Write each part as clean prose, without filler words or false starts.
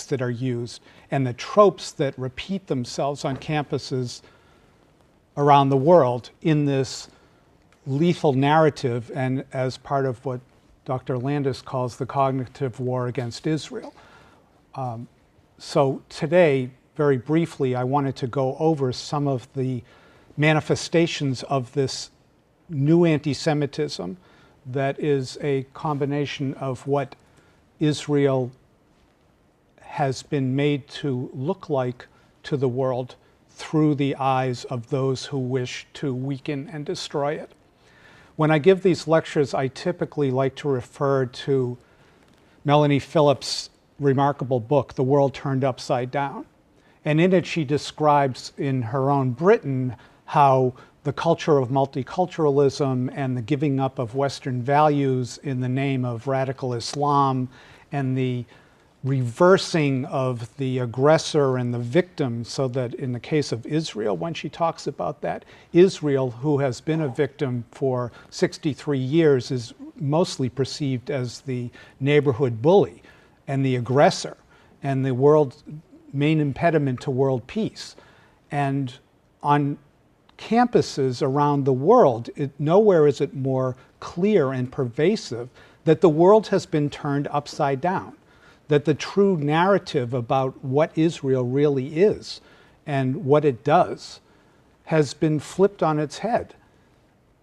that are used and the tropes that repeat themselves on campuses around the world in this lethal narrative, and as part of what Dr. Landis calls the cognitive war against Israel. So today, very briefly, I wanted to go over some of the manifestations of this new anti-Semitism that is a combination of what Israel has been made to look like to the world through the eyes of those who wish to weaken and destroy it. When I give these lectures, I typically like to refer to Melanie Phillips' remarkable book, The World Turned Upside Down. And in it, she describes in her own Britain how the culture of multiculturalism and the giving up of Western values in the name of radical Islam and the reversing of the aggressor and the victim, so that in the case of Israel, when she talks about that, Israel, who has been a victim for 63 years, is mostly perceived as the neighborhood bully and the aggressor and the world's main impediment to world peace. And on campuses around the world, nowhere is it more clear and pervasive that the world has been turned upside down, that the true narrative about what Israel really is and what it does has been flipped on its head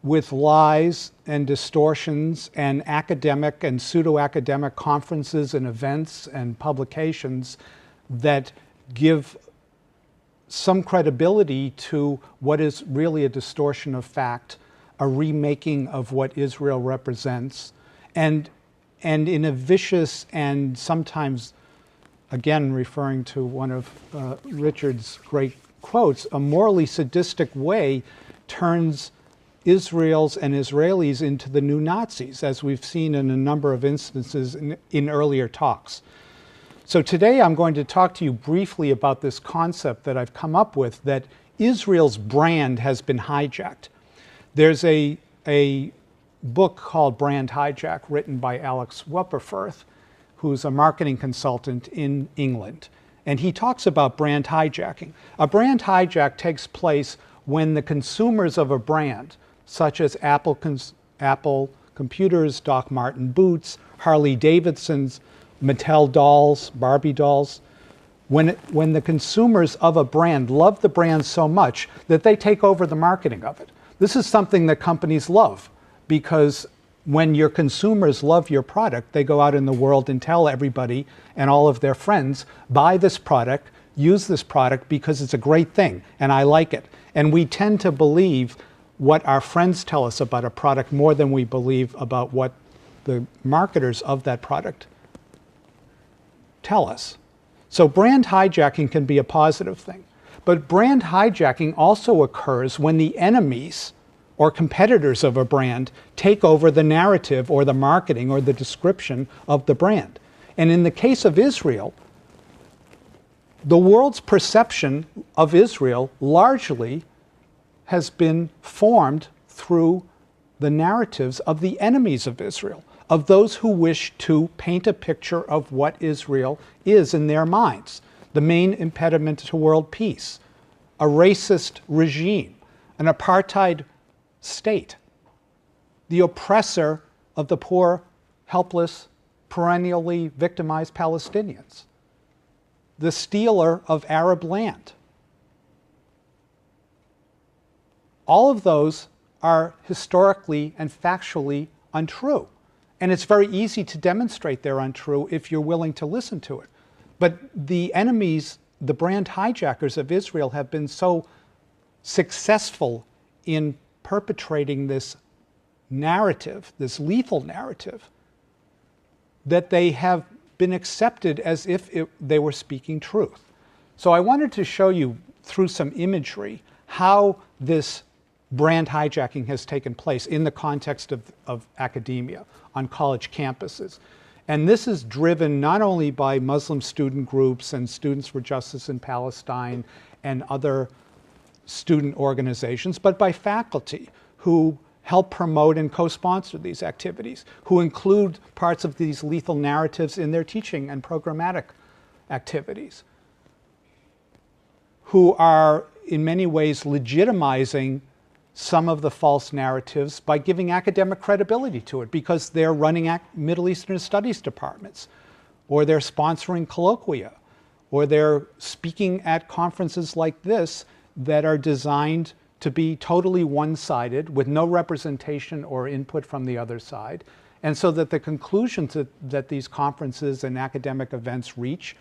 with lies and distortions and academic and pseudo-academic conferences and events and publications that give some credibility to what is really a distortion of fact, a remaking of what Israel represents, and in a vicious and sometimes, again referring to one of Richard's great quotes, a morally sadistic way turns Israel's and Israelis into the new Nazis, as we've seen in a number of instances in earlier talks. So today I'm going to talk to you briefly about this concept that I've come up with, that Israel's brand has been hijacked. There's a book called Brand Hijack, written by Alex Wepperfurth, who's a marketing consultant in England. And he talks about brand hijacking. A brand hijack takes place when the consumers of a brand, such as Apple computers, Doc Marten boots, Harley Davidson's, Mattel dolls, Barbie dolls, when the consumers of a brand love the brand so much that they take over the marketing of it. This is something that companies love, because when your consumers love your product, they go out in the world and tell everybody and all of their friends, buy this product, use this product because it's a great thing and I like it. And we tend to believe what our friends tell us about a product more than we believe about what the marketers of that product tell us. So brand hijacking can be a positive thing. But brand hijacking also occurs when the enemies or competitors of a brand take over the narrative or the marketing or the description of the brand. And in the case of Israel, the world's perception of Israel largely has been formed through the narratives of the enemies of Israel, of those who wish to paint a picture of what Israel is in their minds: the main impediment to world peace, a racist regime, an apartheid state, the oppressor of the poor, helpless, perennially victimized Palestinians, the stealer of Arab land. All of those are historically and factually untrue. And it's very easy to demonstrate they're untrue if you're willing to listen to it. But the enemies, the brand hijackers of Israel, have been so successful in perpetrating this narrative, this lethal narrative, that they have been accepted as if they were speaking truth. So I wanted to show you through some imagery how this brand hijacking has taken place in the context of academia on college campuses. And this is driven not only by Muslim student groups and Students for Justice in Palestine and other student organizations, but by faculty who help promote and co-sponsor these activities, who include parts of these lethal narratives in their teaching and programmatic activities, who are in many ways legitimizing some of the false narratives by giving academic credibility to it, because they're running Middle Eastern studies departments, or they're sponsoring colloquia, or they're speaking at conferences like this that are designed to be totally one-sided with no representation or input from the other side. And so that the conclusions that these conferences and academic events reach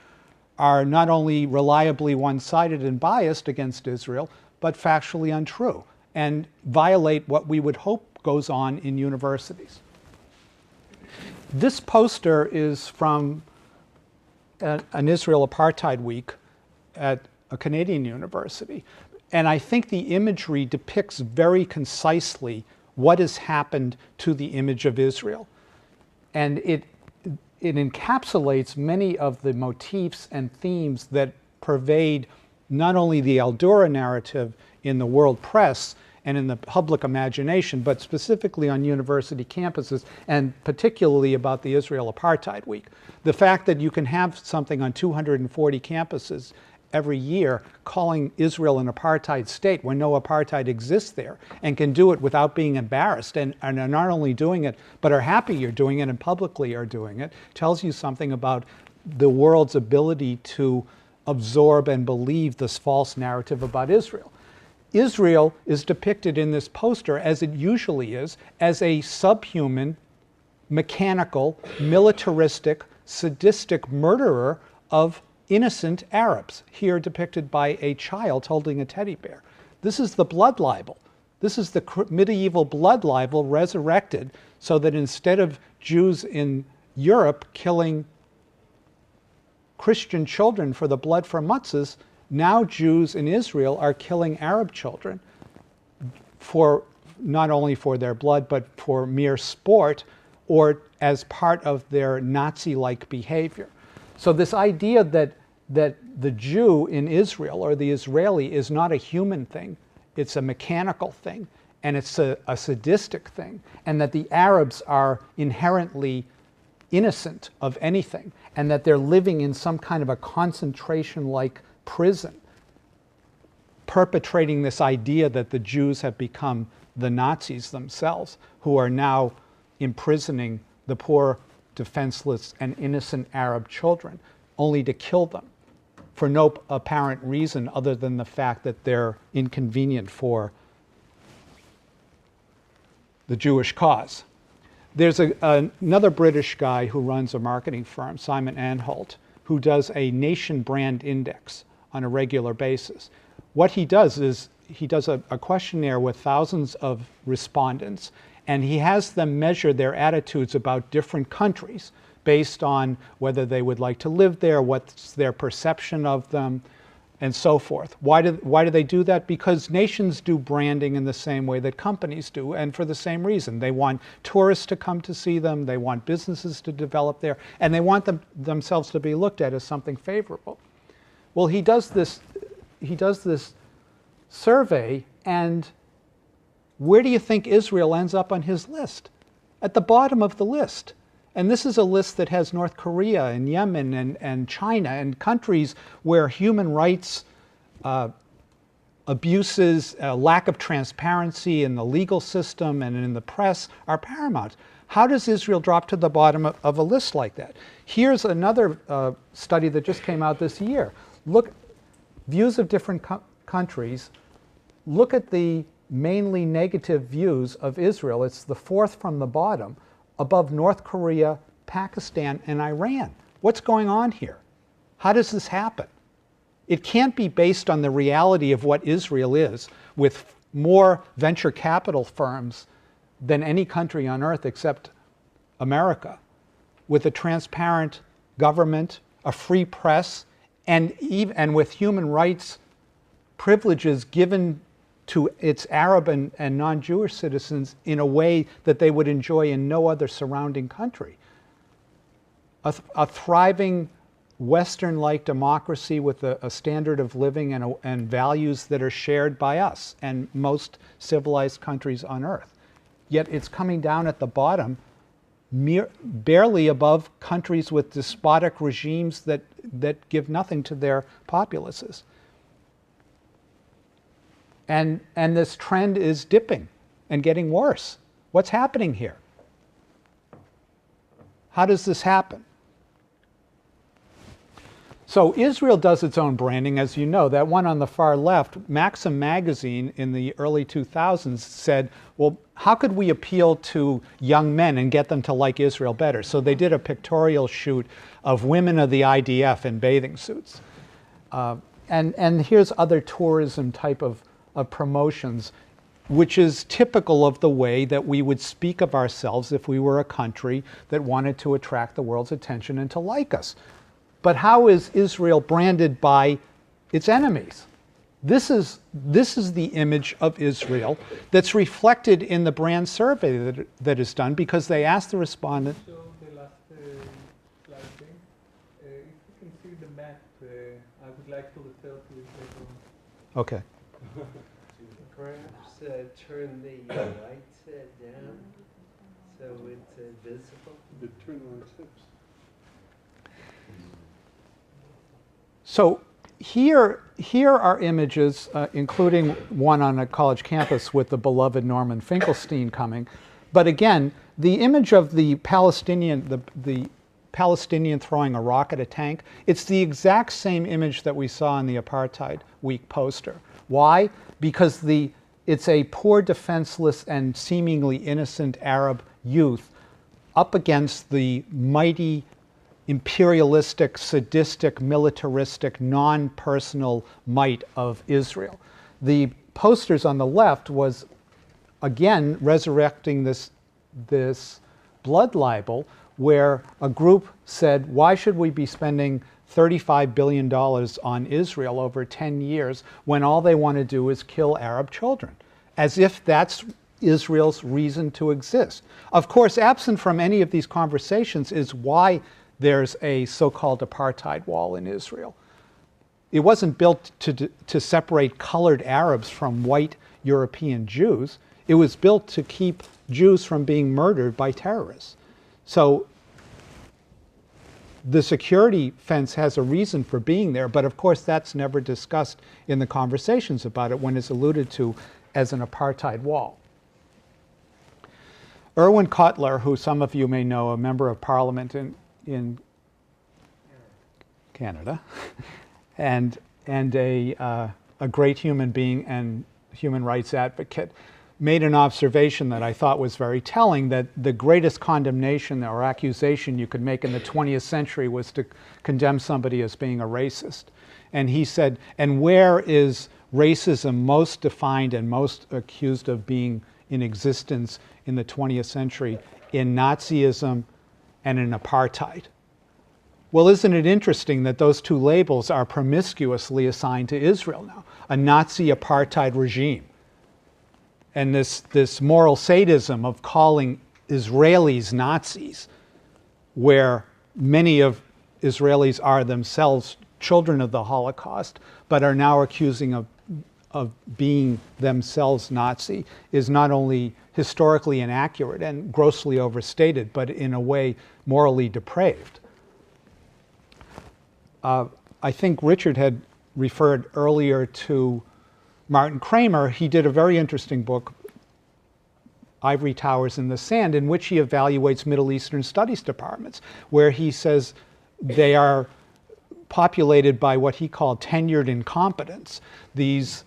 are not only reliably one-sided and biased against Israel, but factually untrue and violate what we would hope goes on in universities. This poster is from an Israel Apartheid Week at a Canadian university. And I think the imagery depicts very concisely what has happened to the image of Israel. And it encapsulates many of the motifs and themes that pervade not only the Al-Dura narrative in the world press and in the public imagination, but specifically on university campuses, and particularly about the Israel Apartheid Week. The fact that you can have something on 240 campuses every year calling Israel an apartheid state when no apartheid exists there, and can do it without being embarrassed, and are not only doing it, but are happy you're doing it and publicly are doing it, tells you something about the world's ability to absorb and believe this false narrative about Israel. Israel is depicted in this poster, as it usually is, as a subhuman, mechanical, militaristic, sadistic murderer of innocent Arabs, here depicted by a child holding a teddy bear. This is the blood libel. This is the medieval blood libel resurrected, so that instead of Jews in Europe killing Christian children for the blood for matzahs, now Jews in Israel are killing Arab children for not only for their blood, but for mere sport, or as part of their Nazi-like behavior. So this idea that the Jew in Israel, or the Israeli, is not a human thing, it's a mechanical thing, and it's a sadistic thing, and that the Arabs are inherently innocent of anything, and that they're living in some kind of a concentration-like prison, perpetrating this idea that the Jews have become the Nazis themselves, who are now imprisoning the poor, defenseless, and innocent Arab children, only to kill them for no apparent reason other than the fact that they're inconvenient for the Jewish cause. There's another British guy who runs a marketing firm, Simon Anholt, who does a nation brand index on a regular basis. What he does is he does a questionnaire with thousands of respondents, and he has them measure their attitudes about different countries based on whether they would like to live there, what's their perception of them, and so forth. Why do they do that? Because nations do branding in the same way that companies do, and for the same reason. They want tourists to come to see them, they want businesses to develop there, and they want themselves to be looked at as something favorable. Well, he does this survey, and where do you think Israel ends up on his list? At the bottom of the list. And this is a list that has North Korea and Yemen and China, and countries where human rights abuses, lack of transparency in the legal system and in the press are paramount. How does Israel drop to the bottom of a list like that? Here's another study that just came out this year. Look, views of different countries. Look at the mainly negative views of Israel. It's the fourth from the bottom, above North Korea, Pakistan, and Iran. What's going on here? How does this happen? It can't be based on the reality of what Israel is, with more venture capital firms than any country on earth except America, with a transparent government, a free press, and with human rights privileges given to its Arab and non-Jewish citizens in a way that they would enjoy in no other surrounding country. A thriving Western-like democracy with a standard of living and values that are shared by us and most civilized countries on earth. Yet it's coming down at the bottom barely above countries with despotic regimes that give nothing to their populaces. And this trend is dipping and getting worse. What's happening here? How does this happen? So Israel does its own branding, as you know. That one on the far left, Maxim magazine in the early 2000s said, well, how could we appeal to young men and get them to like Israel better? So they did a pictorial shoot of women of the IDF in bathing suits. And here's other tourism type of promotions, which is typical of the way that we would speak of ourselves if we were a country that wanted to attract the world's attention and to like us. But how is Israel branded by its enemies? This is the image of Israel that's reflected in the brand survey that is done, because they asked the respondent. So the last slide thing, if you can see the map, I would like to refer to it later on. Okay. Perhaps turn the lights down so it's visible. Turn on tips. So here are images, including one on a college campus with the beloved Norman Finkelstein coming. But again, the image of the Palestinian throwing a rock at a tank, it's the exact same image that we saw in the Apartheid Week poster. Why? Because it's a poor, defenseless, and seemingly innocent Arab youth up against the mighty, imperialistic, sadistic, militaristic, non-personal might of Israel. The posters on the left was, again, resurrecting this blood libel, where a group said, why should we be spending $35 billion on Israel over 10 years when all they want to do is kill Arab children? As if that's Israel's reason to exist. Of course, absent from any of these conversations is why there's a so-called apartheid wall in Israel. It wasn't built to separate colored Arabs from white European Jews. It was built to keep Jews from being murdered by terrorists. So the security fence has a reason for being there, but of course that's never discussed in the conversations about it when it's alluded to as an apartheid wall. Irwin Cotler, who some of you may know, a member of parliament in Canada, and a great human being and human rights advocate, made an observation that I thought was very telling, that the greatest condemnation or accusation you could make in the 20th century was to condemn somebody as being a racist. And he said, and where is racism most defined and most accused of being in existence in the 20th century? In Nazism and in apartheid. Well, isn't it interesting that those two labels are promiscuously assigned to Israel now? A Nazi apartheid regime. And this moral sadism of calling Israelis Nazis, where many of Israelis are themselves children of the Holocaust, but are now accusing of being themselves Nazi, is not only historically inaccurate and grossly overstated, but in a way morally depraved. I think Richard had referred earlier to Martin Kramer. He did a very interesting book, Ivory Towers in the Sand, in which he evaluates Middle Eastern studies departments, where he says they are populated by what he called tenured incompetence. These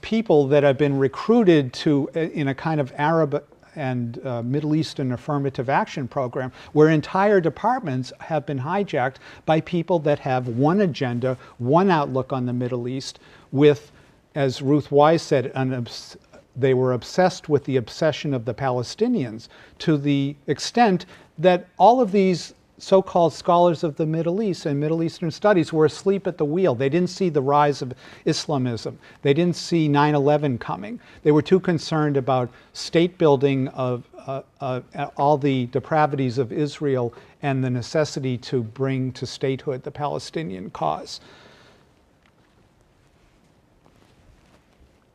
people that have been recruited to in a kind of Arab and Middle Eastern affirmative action program, where entire departments have been hijacked by people that have one agenda, one outlook on the Middle East, with, as Ruth Wise said, they were obsessed with the obsession of the Palestinians, to the extent that all of these so-called scholars of the Middle East and Middle Eastern studies were asleep at the wheel. They didn't see the rise of Islamism. They didn't see 9/11 coming. They were too concerned about state building of all the depravities of Israel and the necessity to bring to statehood the Palestinian cause.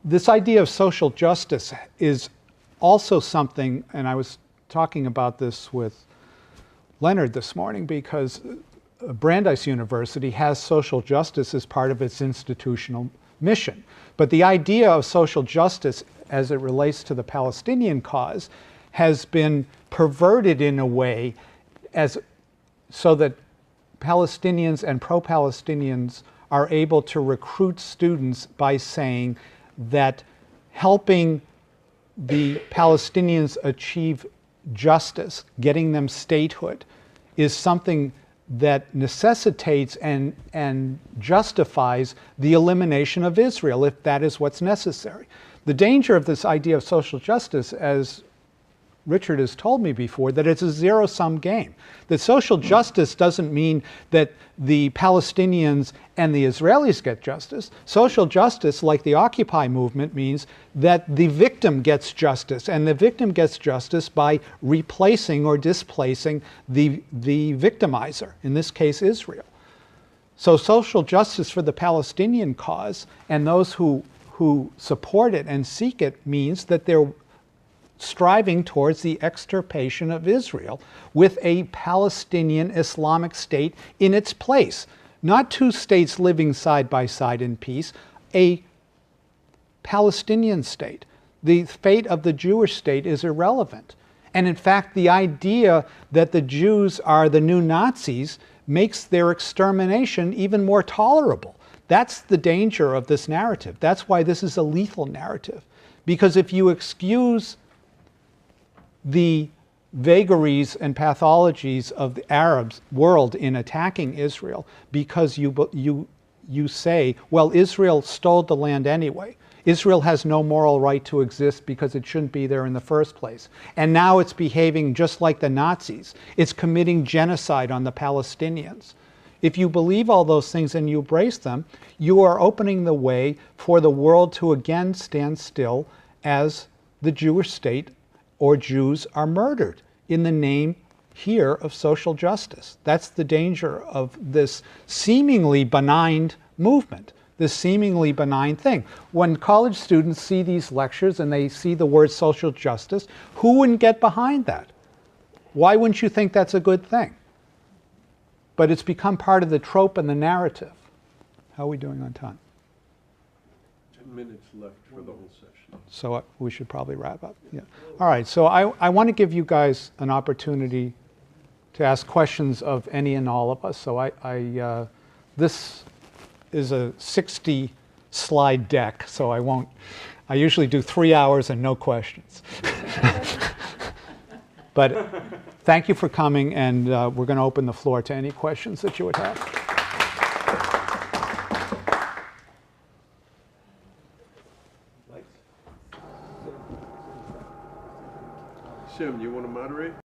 This idea of social justice is also something, and I was talking about this with Leonard this morning because Brandeis University has social justice as part of its institutional mission. But the idea of social justice as it relates to the Palestinian cause has been perverted in a way so that Palestinians and pro-Palestinians are able to recruit students by saying that helping the Palestinians achieve justice, getting them statehood, is something that necessitates and justifies the elimination of Israel, if that is what's necessary. The danger of this idea of social justice, as Richard has told me before, that it's a zero-sum game. That social justice doesn't mean that the Palestinians and the Israelis get justice. Social justice, like the Occupy movement, means that the victim gets justice, and the victim gets justice by replacing or displacing the victimizer, in this case Israel. So social justice for the Palestinian cause and those who support it and seek it means that they're striving towards the extirpation of Israel with a Palestinian Islamic state in its place. Not two states living side by side in peace, a Palestinian state. The fate of the Jewish state is irrelevant. And in fact, the idea that the Jews are the new Nazis makes their extermination even more tolerable. That's the danger of this narrative. That's why this is a lethal narrative. Because if you excuse the vagaries and pathologies of the Arab world in attacking Israel because you say, well, Israel stole the land anyway. Israel has no moral right to exist because it shouldn't be there in the first place. And now it's behaving just like the Nazis. It's committing genocide on the Palestinians. If you believe all those things and you embrace them, you are opening the way for the world to again stand still as the Jewish state or Jews are murdered in the name here of social justice. That's the danger of this seemingly benign movement, this seemingly benign thing. When college students see these lectures and they see the word social justice, who wouldn't get behind that? Why wouldn't you think that's a good thing? But it's become part of the trope and the narrative. How are we doing on time? 10 minutes left for the whole session. So we should probably wrap up. Yeah. All right, so I want to give you guys an opportunity to ask questions of any and all of us. So this is a 60-slide deck, so I usually do 3 hours and no questions. But thank you for coming, and we're going to open the floor to any questions that you would have. Sim, you want to moderate?